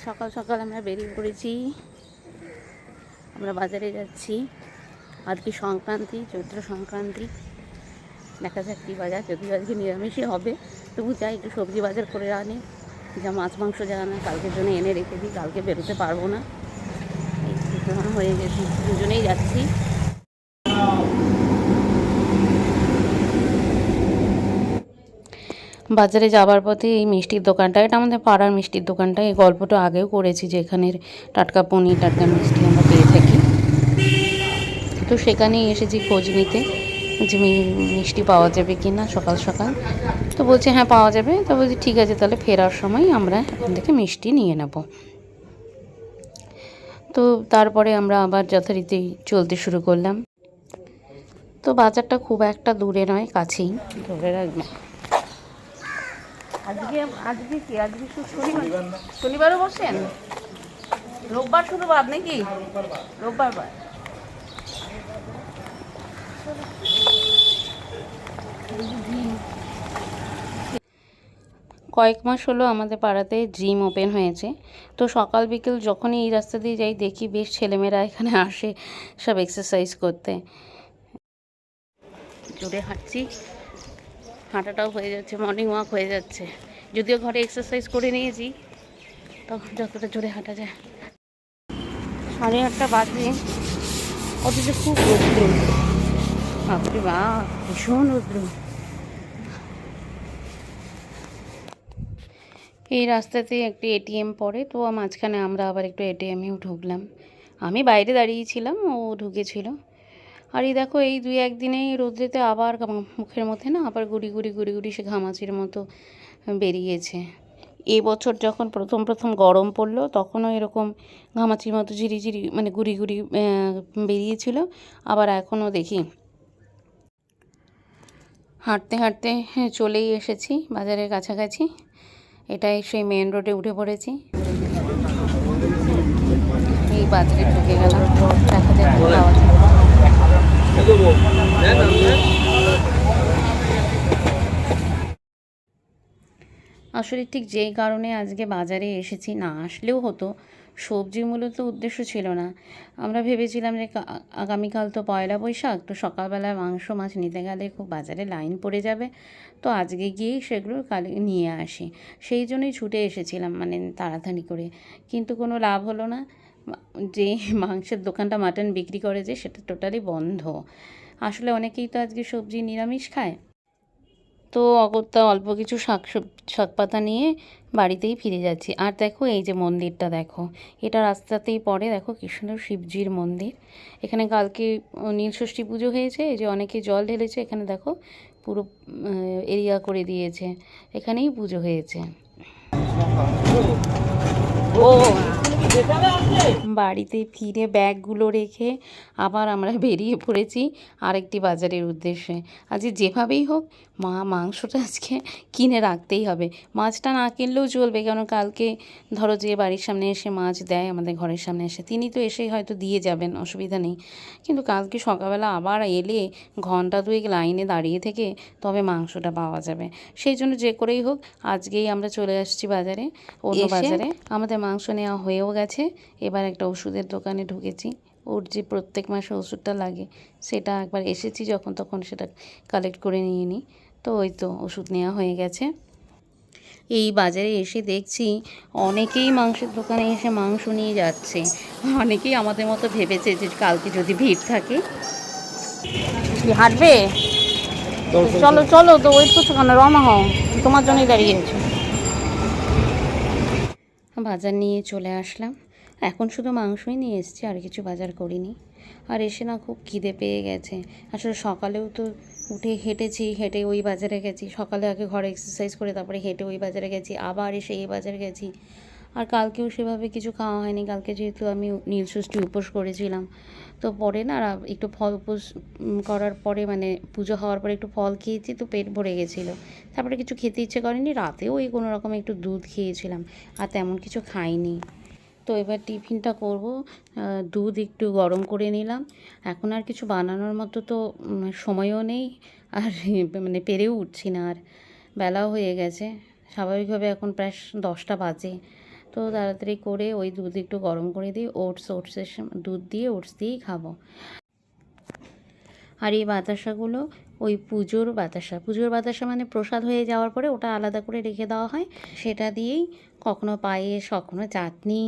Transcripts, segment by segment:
সকাল সকাল আমরা বেরিয়ে পড়েছি, আমরা বাজারে যাচ্ছি। আজকে সংক্রান্তি, চৈত্র সংক্রান্তি। দেখা যাক কী বাজার, যদিও আজকে নিরামিষই হবে, তবু যাই একটু সবজি বাজার করে আনি, যা মাছ মাংস যা না কালকের জন্য এনে রেখে দিই, কালকে বেরোতে পারবো না। এই হয়ে গেছি, দুজনেই যাচ্ছি। বাজারে যাবার পথে এই মিষ্টির দোকানটা, এটা আমাদের পাড়ার মিষ্টির দোকানটা। এই গল্পটা আগেও করেছি যে এখানের টাটকা পনির, টাটকা মিষ্টি আমরা পেয়ে থাকি। তো সেখানেই এসেছি খোঁজ নিতে যে মিষ্টি পাওয়া যাবে কি না সকাল সকাল। তো বলছে হ্যাঁ পাওয়া যাবে। তো বলছি ঠিক আছে, তাহলে ফেরার সময় আমরা এখান থেকে মিষ্টি নিয়ে নেব। তো তারপরে আমরা আবার যথারীতি চলতে শুরু করলাম। তো বাজারটা খুব একটা দূরে নয়, কাছেই, ধরে রাখবে। আজকে আজকে কি আজকে শনিবার, শনিবারও বসেন? রোববার শুধু বাদ নাকি? রোববার বাদ। কয়েক মাস হলো আমাদের পাড়াতে জিম ওপেন হয়েছে। তো সকাল বিকেল যখনই এই রাস্তা দিয়ে যাই দেখি বেশ ছেলেমেয়েরা এখানে আসে সব এক্সারসাইজ করতে। জোরে হাঁটছি, হাঁটাটাও হয়ে যাচ্ছে, মর্নিং ওয়াক হয়ে যাচ্ছে। যদিও ঘরে এক্সারসাইজ করে নিয়েছি, তখন যতটা জোরে হাঁটা যায়। 8:30 বাজে, অথচ খুব রৌদ্র। বাপরে বাপ, ভীষণ রৌদ্র। এই রাস্তাতে একটি এটিএম পড়ে, তো মাঝখানে আমরা আবার একটু এটিএমেও ঢুকলাম। আমি বাইরে দাঁড়িয়েছিলাম, ও ঢুকেছিল। আর এই দেখো, এই 2-1 দিনেই রোদ্রেতে আবার মুখের মধ্যে না আবার গুড়ি গুড়ি গুড়ি গুড়ি সে ঘামাচির মতো বেরিয়েছে। এবছর যখন প্রথম প্রথম গরম পড়লো তখনও এরকম ঘামাচির মতো ঝিরিঝিরি মানে গুড়ি গুড়ি বেরিয়েছিল। আবার এখনও দেখি। হাঁটতে হাঁটতে চলেই এসেছি বাজারের কাছাকাছি। এটাই সেই মেন রোডে উঠে পড়েছি। এই বাজারে ঢুকে গেলাম, দেখা যায় খাওয়া যায়। আসলে ঠিক যেই কারণে আজকে বাজারে এসেছি, না আসলেও হতো, সবজি মূলত উদ্দেশ্য ছিল না। আমরা ভেবেছিলাম যে আগামীকাল তো পয়লা বৈশাখ, তো সকালবেলায় মাংস মাছ নিতে গেলে খুব বাজারে লাইন পড়ে যাবে, তো আজকে গিয়েই সেগুলো কাল নিয়ে আসি। সেই জন্যই ছুটে এসেছিলাম, মানে তাড়াতাড়ি করে। কিন্তু কোনো লাভ হলো না। যে মাংসের দোকানটা মাটন বিক্রি করে যে, সেটা টোটালি বন্ধ। আসলে অনেকেই তো আজকে সবজি নিরামিষ খায়। তো অগত্যা অল্প কিছু শাক পাতা নিয়ে বাড়িতেই ফিরে যাচ্ছি। আর দেখো এই যে মন্দিরটা দেখো, এটা রাস্তাতেই পড়ে। দেখো কি সুন্দর শিবজির মন্দির। এখানে কালকে নীলষষ্ঠী পুজো হয়েছে, এই যে অনেকে জল ঢেলেছে। এখানে দেখো পুরো এরিয়া করে দিয়েছে, এখানেই পুজো হয়েছে। ও বাড়িতে ফিরে ব্যাগগুলো রেখে আবার আমরা বেরিয়ে পড়েছি আরেকটি বাজারের উদ্দেশ্যে। আজকে যেভাবেই হোক মাংসটা আজকে কিনে রাখতেই হবে। মাছটা না কিনলেও চলবে, কারণ কালকে ধরো যে বাড়ির সামনে এসে মাছ দেয়, আমাদের ঘরের সামনে এসে, তিনি তো এসেই হয়তো দিয়ে যাবেন, অসুবিধা নেই। কিন্তু কালকে সকালবেলা আবার এলে ঘন্টা 2 লাইনে দাঁড়িয়ে থেকে তবে মাংসটা পাওয়া যাবে। সেই জন্য যে করেই হোক আজকেই আমরা চলে আসছি বাজারে, অন্য বাজারে। আমাদের মাংস নেওয়া হয়েও গেছে। এবার একটা ওষুধের দোকানে ঢুকেছি। ওর যে প্রত্যেক মাসে ওষুধটা লাগে, সেটা একবার এসেছি যখন তখন সেটা কালেক্ট করে নিয়ে নিই। তো ওই তো ওষুধ নেওয়া হয়ে গেছে। এই বাজারে এসে দেখছি অনেকেই মাংসের দোকানে এসে মাংস নিয়ে যাচ্ছে। অনেকেই আমাদের মতো ভেবেছে যে কালকে যদি ভিড় থাকে। হাঁটবে? চলো চলো, তো ওয়েট করছো কেন? রওনা হও, তোমার জন্যই দাঁড়িয়ে আছো। বাজার নিয়ে চলে আসলাম। এখন শুধু মাংসই নিয়ে এসেছি, আর কিছু বাজার করিনি। আর এসে না খুব খিদে পেয়ে গেছে। আসলে সকালেও তো উঠে হেঁটেছি, হেঁটে ওই বাজারে গেছি। সকালে আগে ঘরে এক্সারসাইজ করে তারপরে হেঁটে ওই বাজারে গেছি, আবার এসে এই বাজারে গেছি। আর কালকেও সেভাবে কিছু খাওয়া হয়নি। কালকে যেহেতু আমি নীলষষ্ঠী উপোস করেছিলাম, তো পরে না একটু ফল উপোস করার পরে, মানে পুজো হওয়ার পরে একটু ফল খেয়েছি, তো পেট ভরে গেছিলো। তারপরে কিছু খেতে ইচ্ছে করেনি। রাতেও এই কোনো রকম একটু দুধ খেয়েছিলাম, আর তেমন কিছু খাইনি। তো এবার টিফিনটা করব। দুধ একটু গরম করে নিলাম। এখন আর কিছু বানানোর মতো তো সময়ও নেই, আর মানে পেরেও উঠছি না। আর বেলাও হয়ে গেছে, স্বাভাবিকভাবে এখন প্রায় 10টা বাজে। তো তাড়াতাড়ি করে ওই দুধ একটু গরম করে দিই, ওটসের দুধ দিয়ে ওটস দিয়েই খাবো। আর এই বাতাসাগুলো ওই পুজোর বাতাসা মানে প্রসাদ হয়ে যাওয়ার পরে ওটা আলাদা করে রেখে দেওয়া হয়, সেটা দিয়েই কখনো পায়েস, কখনো চাটনি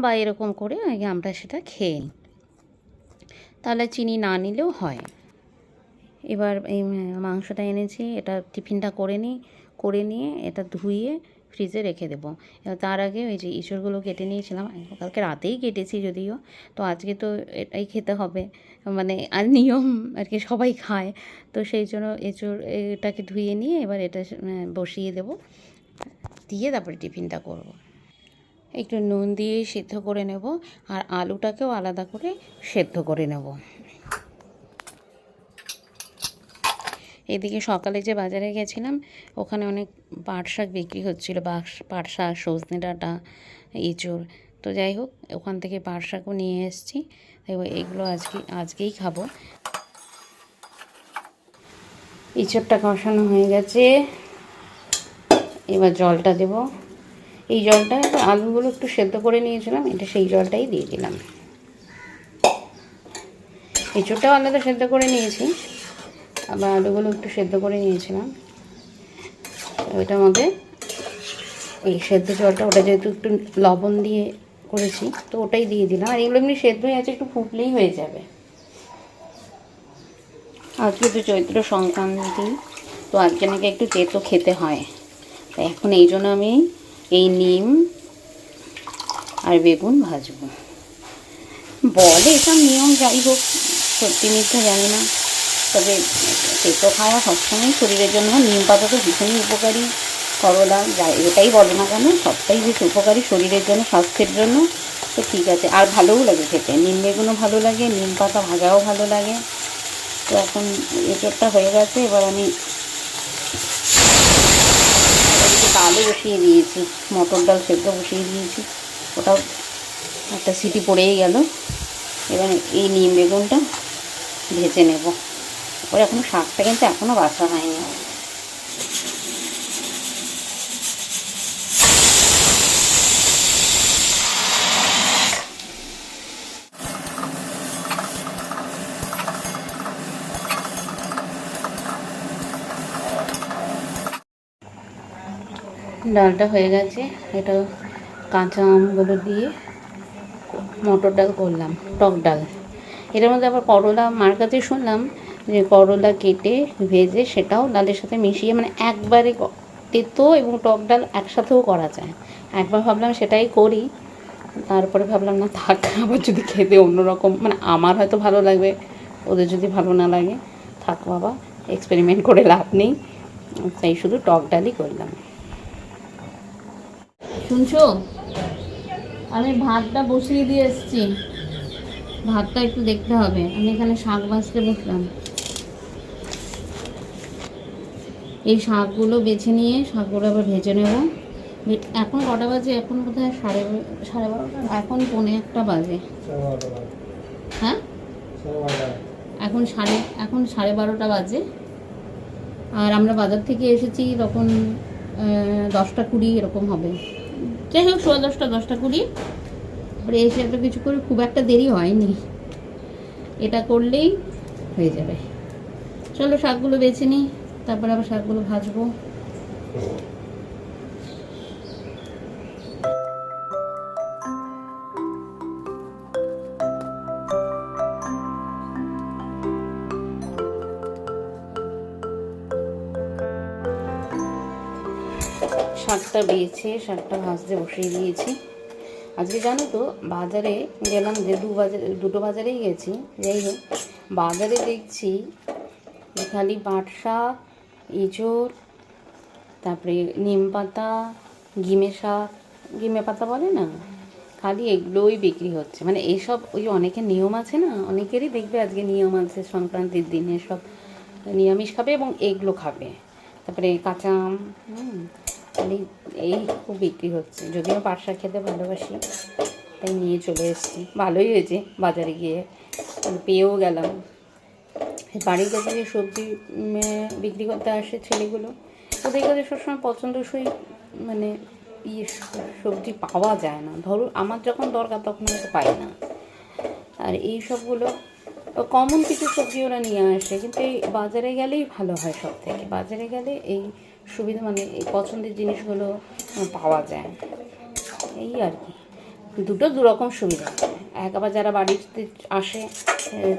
বা এরকম করে আমরা সেটা খেয়ে নিই, তাহলে চিনি না নিলেও হয়। এবার এই মাংসটা এনেছি, এটা টিফিনটা করে নিয়ে এটা ধুয়ে ফ্রিজে রেখে দেবো। এবার তার আগে ওই যে ইঁচড়গুলো কেটে নিয়েছিলাম, কালকে রাতেই কেটেছি যদিও, তো আজকে তো এটাই খেতে হবে, মানে আর নিয়ম আর কি, সবাই খায়, তো সেই জন্য এটাকে ধুয়ে নিয়ে এবার এটা বসিয়ে দেবো, দিয়ে তারপরে টিফিনটা করব। একটু নুন দিয়ে সিদ্ধ করে নেব, আর আলুটাকেও আলাদা করে সেদ্ধ করে নেব। এদিকে সকালে যে বাজারে গেছিলাম ওখানে অনেক পাট শাক বিক্রি হচ্ছিল, পাট শাক, সজনে ডাঁটা, এঁচোড়, তো যাই হোক ওখান থেকে পাট শাকও নিয়ে এসেছি, এগুলো আজকেই খাবো। এঁচোড়টা কষানো হয়ে গেছে, এবার জলটা দেব। এই জলটা আলুগুলো একটু সেদ্ধ করে নিয়েছিলাম, এটা সেই জলটাই দিয়ে দিলাম। এঁচোড়টাও আলাদা সেদ্ধ করে নিয়েছি, আবার আলুগুলো একটু সেদ্ধ করে নিয়েছিলাম। ওইটার মধ্যে এই সেদ্ধ জলটা, ওটা যেহেতু একটু লবণ দিয়ে করেছি তো ওটাই দিয়ে দিলাম। আর এগুলো এমনি সেদ্ধ হয়ে আছে, একটু ফুটলেই হয়ে যাবে। আজকে তো চৈত্র সংক্রান্তি, তো আজকে নাকি একটু তেতো খেতে হয়, তাই এখন এই জন্য আমি এই নিম আর বেগুন ভাজবো। বলে এসব নিয়ম, যাই হোক সত্যি মিথ্যা জানি না, তবে তেতো খাওয়া সবসময় শরীরের জন্য, নিম পাতা তো ভীষণই উপকারী, করলা এটাই বলো না কেন সবটাই বেশ উপকারী শরীরের জন্য, স্বাস্থ্যের জন্য, তো ঠিক আছে। আর ভালোও লাগে খেতে, নিম বেগুনও ভালো লাগে, নিম পাতা ভাজাও ভালো লাগে। তো এখন এঁচোড়টা হয়ে গেছে, এবার আমি ডালও বসিয়ে দিয়েছি, মটর ডাল সেদ্ধ বসিয়ে দিয়েছি, ওটাও একটা সিটি পড়েই গেল। এবার এই নিম বেগুনটা ভেজে নেব। ওর এখনও শাকটা কিন্তু এখনও বাছা হয়নি। ডালটা হয়ে গেছে, এটা কাঁচা আমগুলো দিয়ে মটর ডাল করলাম, টক ডাল। এটার মধ্যে আবার করলা, মার কাছে শুনলাম যে করলা কেটে ভেজে সেটাও ডালের সাথে মিশিয়ে, মানে একবারে তেতো এবং টক ডাল একসাথেও করা যায়। একবার ভাবলাম সেটাই করি, তারপরে ভাবলাম না থাক, আবার যদি খেতে অন্যরকম, মানে আমার হয়তো ভালো লাগবে, ওদের যদি ভালো না লাগে থাক বাবা, এক্সপেরিমেন্ট করে লাভ নেই, তাই শুধু টক ডালই করলাম। শুনছো, আমি ভাতটা বসিয়ে দিয়ে এসেছি, ভাতটা একটু দেখতে হবে। আমি এখানে শাক বাছতে বসলাম, এই শাকগুলো বেছে নিয়ে শাকগুলো আবার ভেজে নেব। এখন কটা বাজে? এখন বোধহয় সাড়ে 12টা, এখন 1:45 বাজে। হ্যাঁ, এখন 12:30 বাজে। আর আমরা বাজার থেকে এসেছি তখন 10টা 20 এরকম হবে, যাই হোক 10:15, 10টা 20। তারপরে এসে একটা কিছু করে, খুব একটা দেরি হয়নি, এটা করলেই হয়ে যাবে। চলো শাকগুলো বেছে নিই, তারপরে আবার শাকগুলো ভাজবো। শাকটা বেছে শাকটা ভাজতে বসিয়ে দিয়েছি। আজকে জানো তো বাজারে গেলাম, যে দুটো বাজারেই গেছি, যাই হোক বাজারে দেখছি খালি পাট শাক, এঁচোড়, তারপরে নিম পাতা, গিমে পাতা বলে না, খালি এগুলোই বিক্রি হচ্ছে। মানে এইসব ওই অনেকের নিয়ম আছে না, অনেকেরই দেখবে আজকে নিয়ম আছে, সংক্রান্তির দিনে সব নিরামিষ খাবে এবং এগুলো খাবে। তারপরে কাঁচা আম, খালি এই খুব বিক্রি হচ্ছে। যদিও পাট শাক খেতে ভালোবাসি, তাই নিয়ে চলে এসেছি। ভালোই হয়েছে, বাজারে গিয়ে পেয়েও গেলাম। বাড়ির কাছে যে সবজি বিক্রি করতে আসে ছেলেগুলো, ওদের কাছে সবসময় পছন্দসই মানে ইয়ে সবজি পাওয়া যায় না। ধরো আমার যখন দরকার তখন হয়তো পাই না। আর এই সবগুলো কমন কিছু সবজি ওরা নিয়ে আসে, কিন্তু এই বাজারে গেলেই ভালো হয়। সব থেকে বাজারে গেলে এই সুবিধা, মানে এই পছন্দের জিনিসগুলো পাওয়া যায়। এই আর কি, দুটো দুরকম সুবিধা। এক, আবার যারা বাড়িতে আসে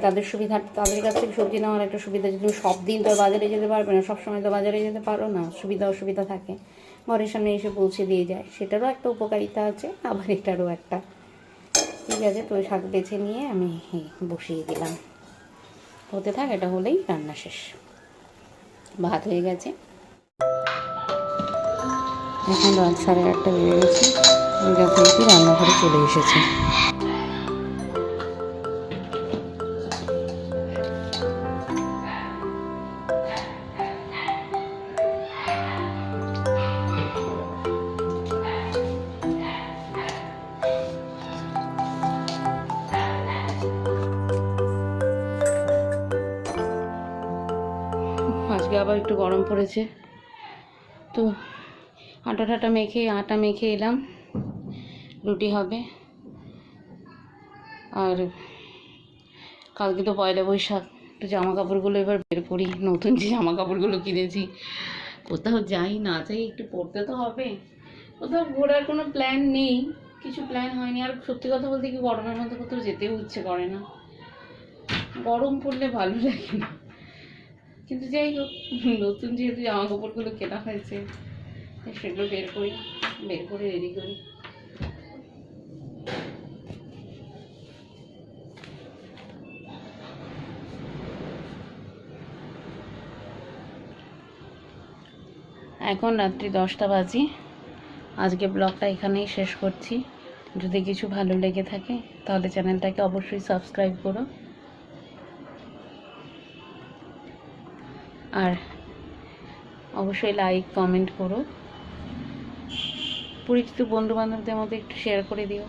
তাদের সুবিধা, তাদের কাছ থেকে সবজি নেওয়ার একটা সুবিধা যে তুমি সব দিন তো বাজারে যেতে পারবে না, সবসময় তো বাজারে যেতে পারো না, সুবিধা অসুবিধা থাকে, ঘরের সামনে এসে পৌঁছে দিয়ে যায়, সেটারও একটা উপকারিতা আছে, আবার এটারও একটা। ঠিক আছে, তো ওই শাক বেছে নিয়ে আমি বসিয়ে দিলাম, হতে থাক, এটা হলেই রান্না শেষ। ভাত হয়ে গেছে, এখন রাত 8:30 বেজে গেছে, আমি যথারীতি রান্নাঘরে চলে এসেছি। আজকে আবার একটু গরম পড়েছে, তো আটা মেখে এলাম, রুটি হবে। আর কালকে তো 1 বৈশাখ, একটু জামা কাপড়গুলো এবার বের করি, নতুন যে জামা কাপড়গুলো কিনেছি। কোথাও যাই না যাই একটু পরতে তো হবে। কোথাও ঘোরার কোনো প্ল্যান নেই, কিছু প্ল্যান হয়নি। আর সত্যি কথা বলতে কি, গরমের মধ্যে কোথাও যেতেও ইচ্ছে করে না, গরম পড়লে ভালো লাগে না। কিন্তু যাই হোক, নতুন যেহেতু জামা কাপড়গুলো কেনা হয়েছে, সেগুলো বের করে রেডি করি। এখন রাত্রি 10টা বাজে। আজকে ব্লগটা এখানেই শেষ করছি। যদি কিছু ভালো লেগে থাকে তাহলে চ্যানেলটাকে অবশ্যই সাবস্ক্রাইব করো, আর অবশ্যই লাইক কমেন্ট করো, পরিচিত বন্ধু বান্ধবদের মধ্যে একটু শেয়ার করে দিও।